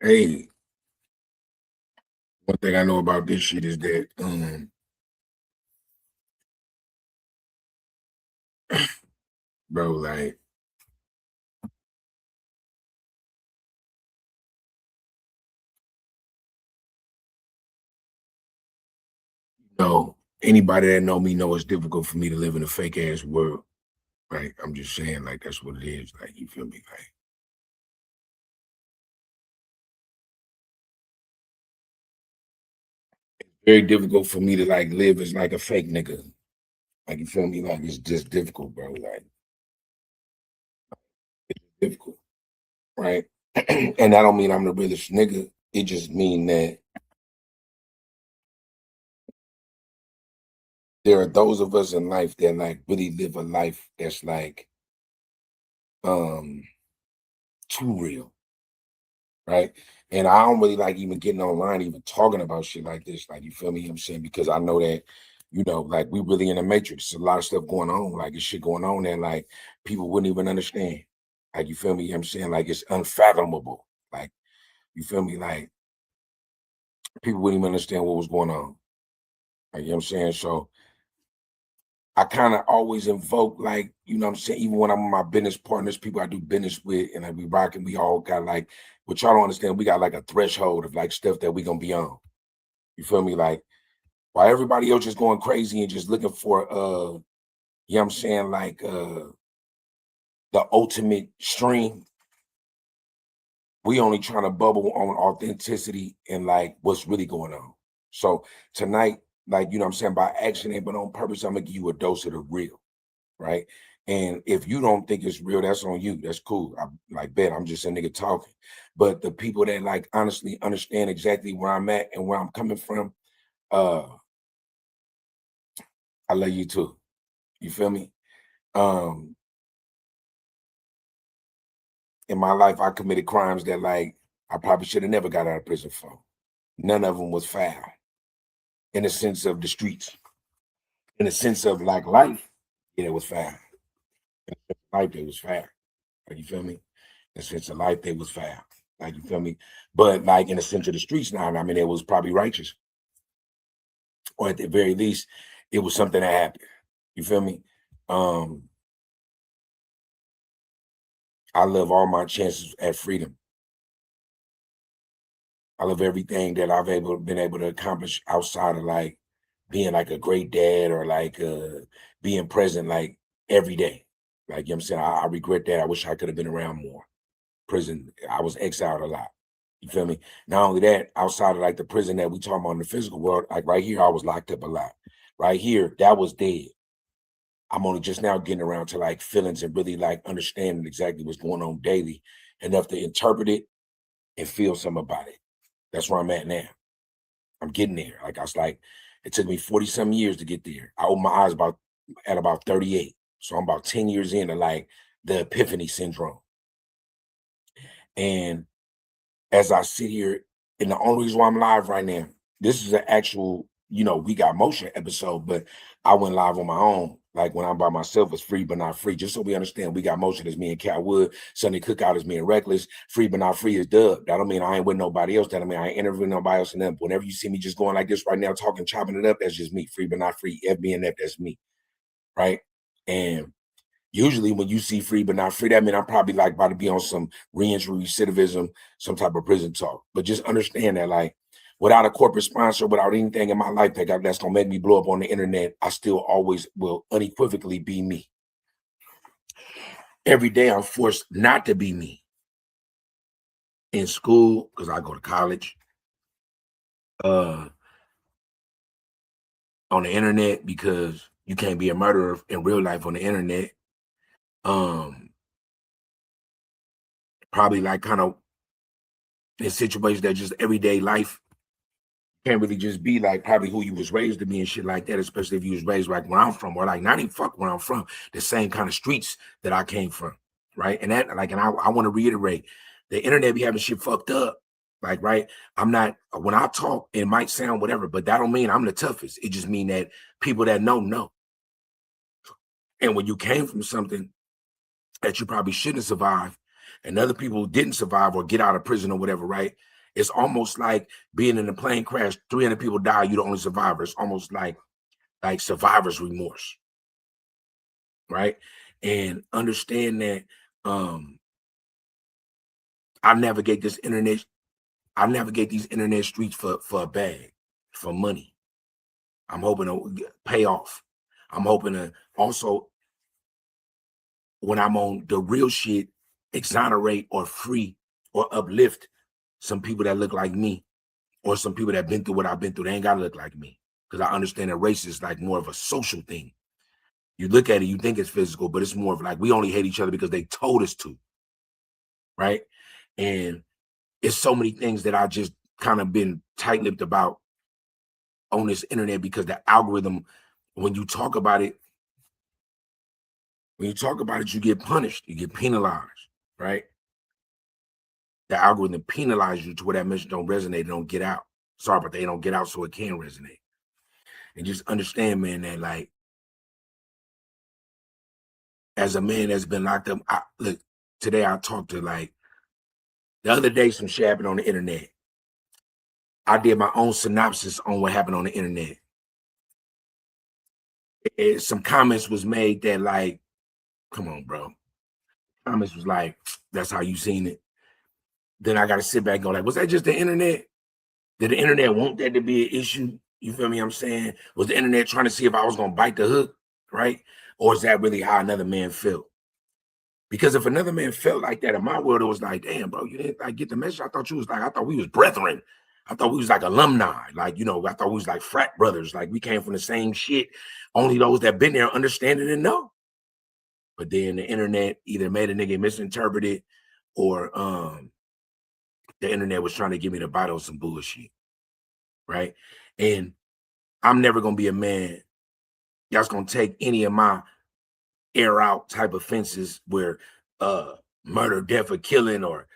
Hey, one thing I know about this shit is that bro, like, anybody that know me know it's difficult for me to live in a fake ass world. Right. I'm just saying, like, that's what it is. Like, you feel me? Like, very difficult for me to like live as like a fake nigga. Like, you feel me? Like, it's just difficult, bro. Like, difficult, right? And that don't mean I'm the realest nigga. It just mean that there are those of us in life that like really live a life that's like um too real, right? And I don't really like even getting online, even talking about shit like this. Like, you feel me? I'm saying, because I know that, like, we really in a matrix. There's a lot of stuff going on. Like, there's shit going on that like people wouldn't even understand. Like, you feel me? I'm saying, like, it's unfathomable. Like, you feel me? Like, people wouldn't even understand what was going on. Like, you know what I'm saying? So I kind of always invoke, like, what I'm saying, even when I'm with my business partners, people I do business with, and like we rocking, we all got like, what y'all don't understand, we got like a threshold of like stuff that we gonna be on. You feel me? Like, while everybody else is going crazy and just looking for you know what I'm saying, like the ultimate stream, we only trying to bubble on authenticity and like what's really going on. So tonight, like, you know what I'm saying, by accident but on purpose, I'm gonna give you a dose of the real, right? And if you don't think it's real, that's on you. That's cool. I like bet I'm just a nigga talking. But the people that like honestly understand exactly where I'm at and where I'm coming from, uh, I love you too. You feel me? Um, in my life, I committed crimes that like I probably should have never got out of prison for. None of them was foul in the sense of the streets. In the sense of like life, yeah, it was foul. Life, it was foul. Like, you feel me? In the sense of life, they was foul. Like, you feel me? But like in the sense of the streets now, I mean, it was probably righteous. Or at the very least, it was something that happened. You feel me? Um, I love all my chances at freedom. I love everything that been able to accomplish outside of like being like a great dad or like being present like every day. Like, you know what I'm saying? I regret that. I wish I could have been around more. Prison, I was exiled a lot. You feel me? Not only that, outside of like the prison that we talking about in the physical world, like right here, I was locked up a lot. Right here, that was dead. I'm only just now getting around to like feelings and really like understanding exactly what's going on daily, enough to interpret it and feel something about it. That's where I'm at now. I'm getting there. Like, I was like, it took me 40 some years to get there. I opened my eyes at about 38. So I'm about 10 years into like the epiphany syndrome. And as I sit here, and the only reason why I'm live right now, this is an actual, we got motion episode, but I went live on my own. Like, when I'm by myself, it's free but not free. Just so we understand, we got motion as me and Cat Wood. Sunday Cookout is me and Reckless. Free but not free is Dub. That don't mean I ain't with nobody else. That don't mean I ain't interviewing nobody else. And then whenever you see me just going like this right now, talking, chopping it up, that's just me. Free but not free. FBNF, that's me. Right. And usually when you see free but not free, that mean I'm probably like about to be on some reentry recidivism, some type of prison talk. But just understand that, like, without a corporate sponsor, without anything in my life that's gonna make me blow up on the internet, I still always will unequivocally be me. Every day I'm forced not to be me. In school, because I go to college, uh, on the internet, because you can't be a murderer in real life on the internet. Um, Probably like kind of in situations that just everyday life can't really just be like probably who you was raised to be and shit like that, especially if you was raised like where I'm from, or like not even fuck where I'm from, the same kind of streets that I came from, right? And that, like, and I want to reiterate, the internet be having shit fucked up. Like, right, I'm not, when I talk, it might sound whatever, but that don't mean I'm the toughest. It just mean that people that know. And when you came from something that you probably shouldn't survive, and other people didn't survive or get out of prison or whatever, right? It's almost like being in a plane crash, 300 people die, you're the only survivor. It's almost like survivor's remorse, right? And understand that I navigate this internet, I navigate these internet streets for a bag, for money. I'm hoping to pay off. I'm hoping to also, when I'm on the real shit, exonerate or free or uplift some people that look like me, or some people that have been through what I've been through. They ain't gotta look like me, because I understand that race is like more of a social thing. You look at it, you think it's physical, but it's more of like we only hate each other because they told us to, right? And it's so many things that I just kind of been tight-lipped about on this internet, because the algorithm, when you talk about it, you get punished, you get penalized, right? The algorithm penalizes you to where that message don't resonate, it don't get out. Sorry, but they don't get out so it can resonate. And just understand, man, that like, as a man that's been locked up, look, today I talked to, like, the other day, some shit happened on the internet. I did my own synopsis on what happened on the internet. Some comments was made that like, come on, bro. Comments was like, that's how you seen it. Then I got to sit back and go like, was that just the internet? Did the internet want that to be an issue? You feel me? I'm saying, was the internet trying to see if I was going to bite the hook, right? Or is that really how another man felt? Because if another man felt like that in my world, it was like, damn, bro, you didn't like get the message. I thought we was brethren. I thought we was like alumni. Like, you know, I thought we was like frat brothers. Like we came from the same shit. Only those that been there understand it and know. But then the internet either made a nigga misinterpret it, or the internet was trying to get me to bite on some bullshit, right? And I'm never gonna be a man that's gonna take any of my air out type offenses where murder, death, or killing, or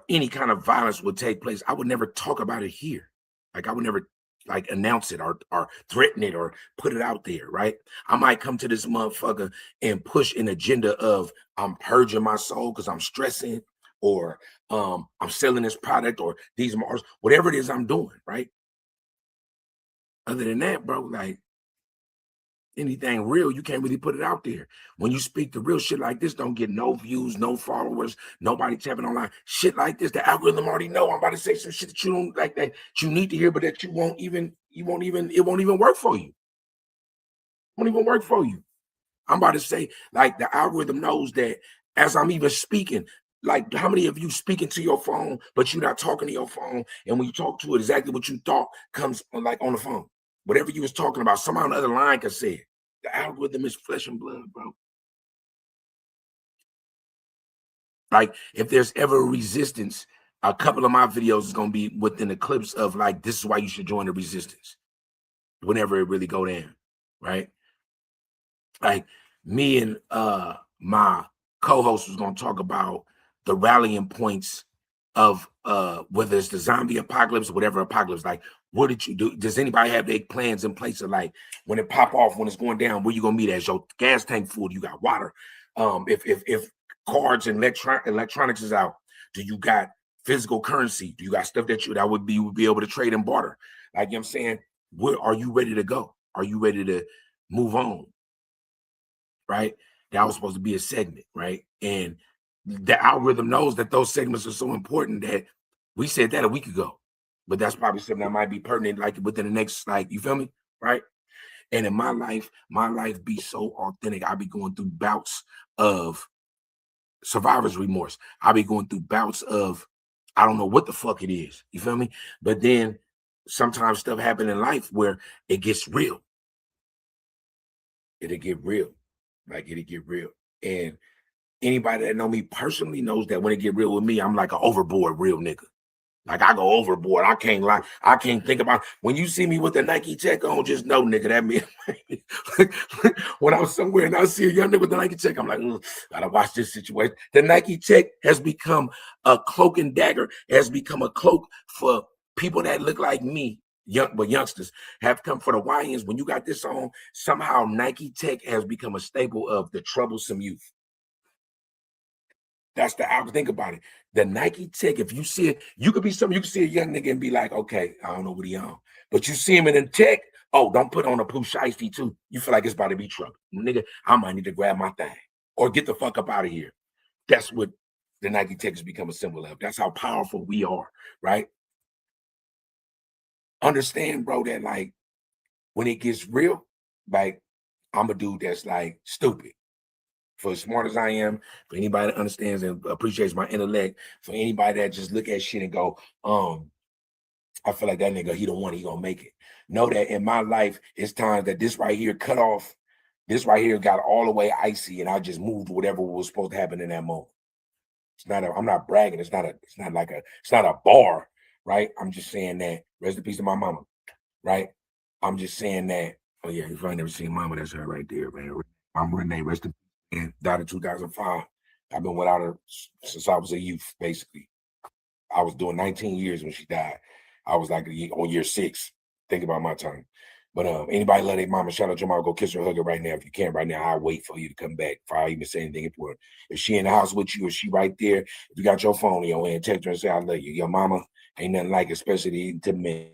any kind of violence would take place. I would never talk about it here. Like I would never like announce it or threaten it or put it out there, right? I might come to this motherfucker and push an agenda of I'm purging my soul because I'm stressing, or I'm selling this product, or these Mars, whatever it is I'm doing, right? Other than that, bro, like anything real, you can't really put it out there. When you speak the real shit like this, don't get no views, no followers, nobody tapping online. Shit like this, the algorithm already know I'm about to say some shit that you don't like, that you need to hear, but that it won't even work for you. It won't even work for you. I'm about to say, like, the algorithm knows that as I'm even speaking, like, how many of you speaking to your phone, but you're not talking to your phone, and when you talk to it, exactly what you thought comes like on the phone. Whatever you was talking about, somebody on the other line could say it. The algorithm is flesh and blood, bro. Like, if there's ever a resistance, a couple of my videos is gonna be within the clips of like, this is why you should join the resistance. Whenever it really go down, right? Like me and my co-host was gonna talk about the rallying points of whether it's the zombie apocalypse or whatever apocalypse. Like, what did you do? Does anybody have their plans in place of like when it pop off, when it's going down, where you gonna meet as your gas tank full? You got water. If cards and electronics is out, do you got physical currency? Do you got stuff that you would be able to trade and barter? Like, you know what I'm saying, where are you ready to go? Are you ready to move on? Right? That was supposed to be a segment, right? And the algorithm knows that those segments are so important that we said that a week ago. But that's probably something that might be pertinent, like within the next, like, you feel me? Right? And in my life be so authentic. I be going through bouts of survivor's remorse. I be going through bouts of I don't know what the fuck it is. You feel me? But then sometimes stuff happen in life where it gets real. It'll get real. Like, it'll get real. And anybody that know me personally knows that when it get real with me, I'm like an overboard real nigga. Like, I go overboard. I can't lie. I can't think about when you see me with the Nike check on, just know, nigga, that means when I'm somewhere and I see a young nigga with the Nike check, I'm like, gotta watch this situation. The Nike check has become a cloak and dagger, has become a cloak for people that look like me. Youngsters have come for the YNs. When you got this on, somehow Nike Tech has become a staple of the troublesome youth. That's the out. Think about it. The Nike Tech, if you see it, you could be something, you can see a young nigga and be like, okay, I don't know what he on. But you see him in the tech, oh, don't put on a poo shiesty too. You feel like it's about to be trouble. Nigga, I might need to grab my thing or get the fuck up out of here. That's what the Nike Tech has become a symbol of. That's how powerful we are, right? Understand, bro, that like when it gets real, like I'm a dude that's like stupid. For as smart as I am, for anybody that understands and appreciates my intellect, for anybody that just look at shit and go, I feel like that nigga, he the one, he gonna make it. Know that in my life, it's times that this right here cut off, this right here got all the way icy, and I just moved whatever was supposed to happen in that moment. It's not I'm not bragging, it's not a bar, right? I'm just saying that, rest in peace to my mama, right? I'm just saying that, oh yeah, if I never seen mama, that's her right there, man. I'm Renee, rest in peace, and died in 2005. I've been without her since I was a youth, basically. I was doing 19 years when she died. I was like on year 6. Think about my time. But anybody love their mama, shout out your mama, go kiss her, hug her right now. If you can right now, I'll wait for you to come back before I even say anything important. If she in the house with you, or she right there, if you got your phone in your hand, text her and say, I love you. Your mama ain't nothing like it, especially to me.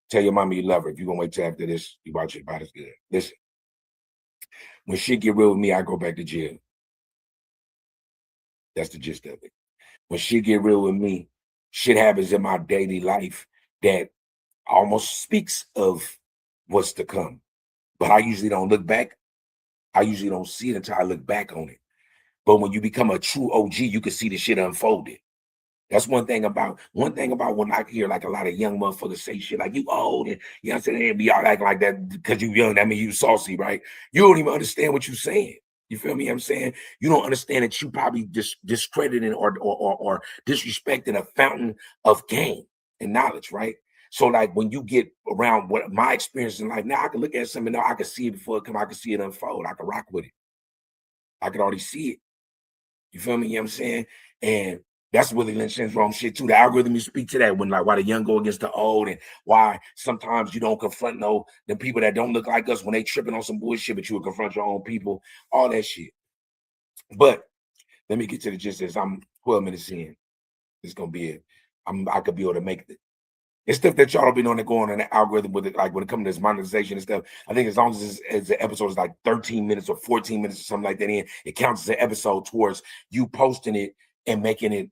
Tell your mama you love her. If you're gonna wait till after this, you watch it about as good. Listen, when shit get real with me, I go back to jail. That's the gist of it. When shit get real with me, shit happens in my daily life that almost speaks of what's to come. But I usually don't look back. I usually don't see it until I look back on it. But when you become a true OG, you can see the shit unfolded. That's one thing about when I hear like a lot of young motherfuckers say shit like you old and you know what I'm saying, they be all acting like that because you young. That mean you saucy, right? You don't even understand what you're saying. You feel me? I'm saying you don't understand that you probably discrediting or disrespecting a fountain of gain and knowledge, right? So like when you get around what my experience in life now, I can look at something now, I can see it before it come, I can see it unfold, I can rock with it, I can already see it. You feel me? You know what I'm saying? And that's Willie Lynch syndrome shit too. The algorithm you speak to that when like why the young go against the old and why sometimes you don't confront the people that don't look like us when they tripping on some bullshit, but you will confront your own people, all that shit. But let me get to the gist of this. I'm 12 minutes in. It's gonna be it. I could be able to make it. It's stuff that y'all don't be knowing that going on the algorithm with it, like when it comes to this monetization and stuff. I think as long as the episode is like 13 minutes or 14 minutes or something like that in, it counts as an episode towards you posting it and making it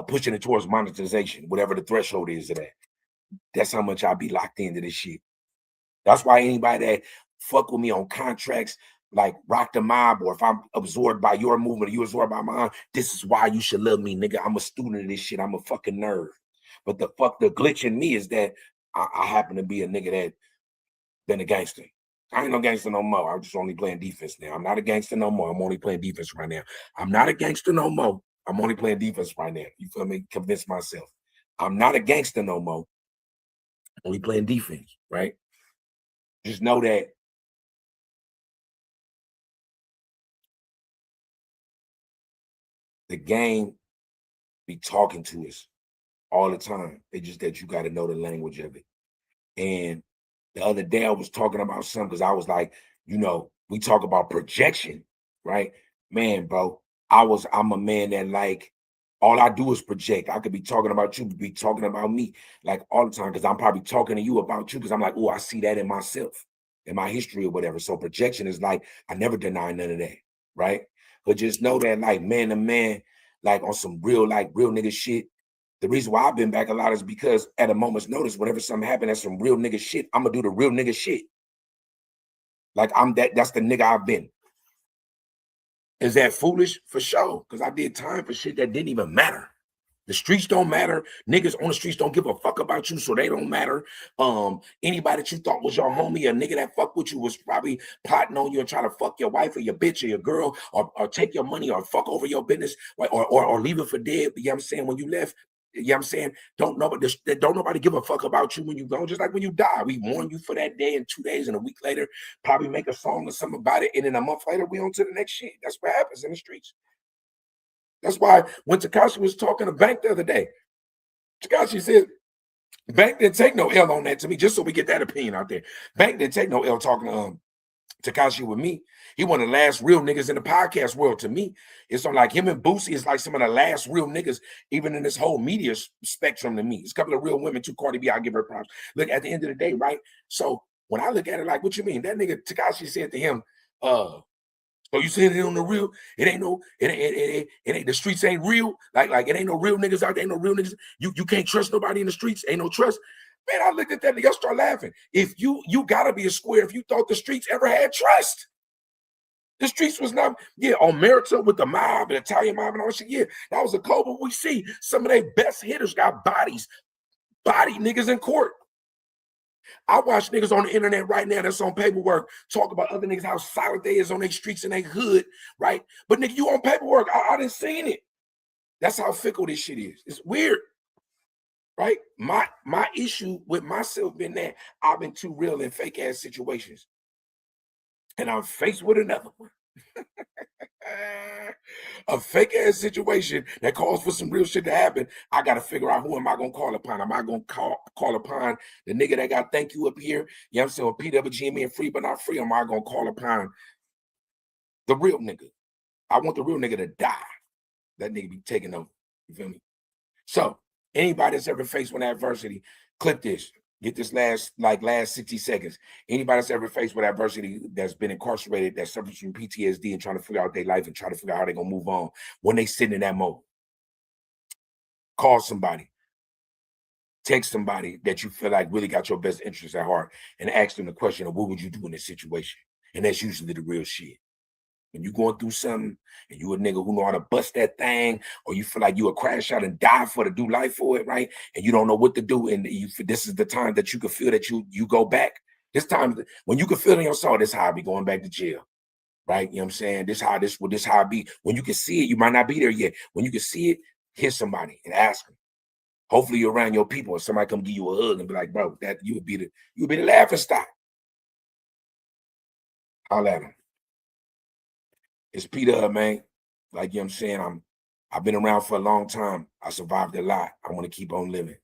pushing it towards monetization, whatever the threshold is of that. That's how much I'll be locked into this shit. That's why anybody that fuck with me on contracts, like Rock the Mob, or if I'm absorbed by your movement or you absorbed by mine, this is why you should love me, nigga. I'm a student of this shit. I'm a fucking nerd. But the glitch in me is that I happen to be a nigga that been a gangster. I ain't no gangster no more. I'm just only playing defense now. I'm not a gangster no more. I'm only playing defense right now. I'm not a gangster no more. I'm only playing defense right now. You feel me? Convince myself. I'm not a gangster no more. Only playing defense, right? Just know that the game be talking to us all the time. It's just that you got to know the language of it. And the other day I was talking about something because I was like, we talk about projection, right? Man, bro, I'm a man that like all I do is project. I could be talking about you, be talking about me like all the time because I'm probably talking to you about you because I'm like, oh, I see that in myself, in my history or whatever. So projection is like, I never deny none of that, right? But just know that like man to man, like on some real nigga shit, the reason why I've been back a lot is because at a moment's notice, whenever something happened, that's some real nigga shit. I'm gonna do the real nigga shit. Like that's the nigga I've been. Is that foolish? For sure. Because I did time for shit that didn't even matter. The streets don't matter. Niggas on the streets don't give a fuck about you, so they don't matter. Anybody that you thought was your homie, a nigga that fuck with you was probably plotting on you and trying to fuck your wife or your bitch or your girl or take your money or fuck over your business or leave it for dead. You know what I'm saying? When you left, you know what I'm saying? Don't nobody give a fuck about you when you go, just like when you die. We mourn you for that day and 2 days and a week later, probably make a song or something about it. And then a month later, we on to the next shit. That's what happens in the streets. That's why when Takashi was talking to Bank the other day, Takashi said, Bank didn't take no L on that to me, just so we get that opinion out there. Bank didn't take no L talking to Tekashi with me, he one of the last real niggas in the podcast world. To me, it's on like him and Boosie is like some of the last real niggas, even in this whole media spectrum. To me, it's a couple of real women too. Cardi B, I give her props. Look, at the end of the day, right? So when I look at it, like, what you mean? That nigga Tekashi said to him, so you saying it on the real? It ain't the streets ain't real. Like it ain't no real niggas out there. Ain't no real niggas. You can't trust nobody in the streets. Ain't no trust. Man, I looked at that nigga, I start laughing. If you gotta be a square if you thought the streets ever had trust. The streets was not, on Merita with the mob and Italian mob and all that shit. Yeah, that was a club. But we see some of their best hitters got body niggas in court. I watch niggas on the internet right now that's on paperwork talk about other niggas, how solid they is on their streets and their hood, right? But nigga, you on paperwork. I didn't seen it. That's how fickle this shit is. It's weird, right? My issue with myself been that I've been too real in fake ass situations. And I'm faced with another one. A fake ass situation that calls for some real shit to happen. I got to figure out who am I going to call upon. Am I going to call upon the nigga that got thank you up here? You know what I'm saying? PWGM and free but not free. Or am I going to call upon the real nigga? I want the real nigga to die. That nigga be taking over. You feel me? So anybody that's ever faced with adversity, clip this. Get this last 60 seconds. Anybody that's ever faced with adversity, that's been incarcerated, that suffers from PTSD and trying to figure out their life and try to figure out how they're going to move on, when they sit in that moment, call somebody, text somebody that you feel like really got your best interests at heart and ask them the question of what would you do in this situation? And that's usually the real shit. When you going through something and you a nigga who know how to bust that thing, or you feel like you a crash out and die for to do life for it, right? And you don't know what to do, and this is the time that you can feel that you go back. This time when you can feel it in your soul, this how I be going back to jail, right? You know what I'm saying? This how I be. When you can see it, you might not be there yet. When you can see it, hit somebody and ask them. Hopefully you're around your people and somebody come give you a hug and be like, bro, that you would be the laughing stock. Holla at them. It's Peter, man. Like, you know what I'm saying? I've been around for a long time. I survived a lot. I want to keep on living.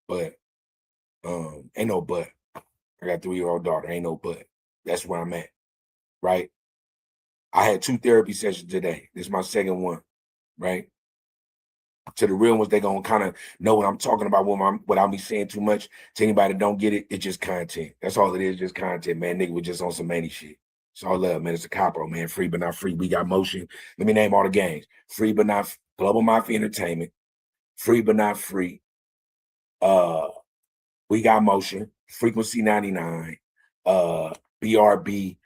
But ain't no but. I got a 3-year-old daughter. Ain't no but. That's where I'm at. Right? I had 2 therapy sessions today. This is my second one. Right? To the real ones, they gonna kind of know what I'm talking about without me saying too much. To anybody that don't get it, it's just content. That's all it is, just content, man. Nigga was just on some manny shit. It's all love, man. It's a capo, man. Free but not free. We got motion. Let me name all the gangs. Free but not Global Mafia Entertainment. Free but not free. We got motion. Frequency 99. BRB.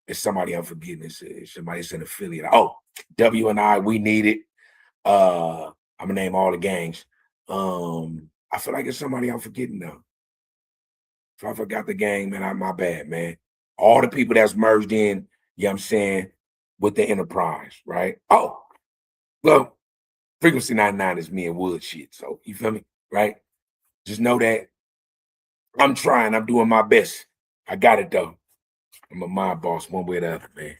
It's somebody I'm forgetting. It's somebody's an affiliate. Oh, W&I. We need it. I'm gonna name all the gangs. I feel like it's somebody I'm forgetting now. If I forgot the gang, man, my bad, man. All the people that's merged in, you know what I'm saying, with the enterprise, right? Oh, well, Frequency 99 is me and Wood shit. So you feel me? Right? Just know that I'm trying, I'm doing my best. I got it though. I'm a mob boss one way or the other, man.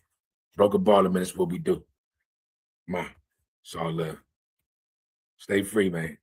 Broken baller, man, that's what we do. Man, it's all love. Stay free, man.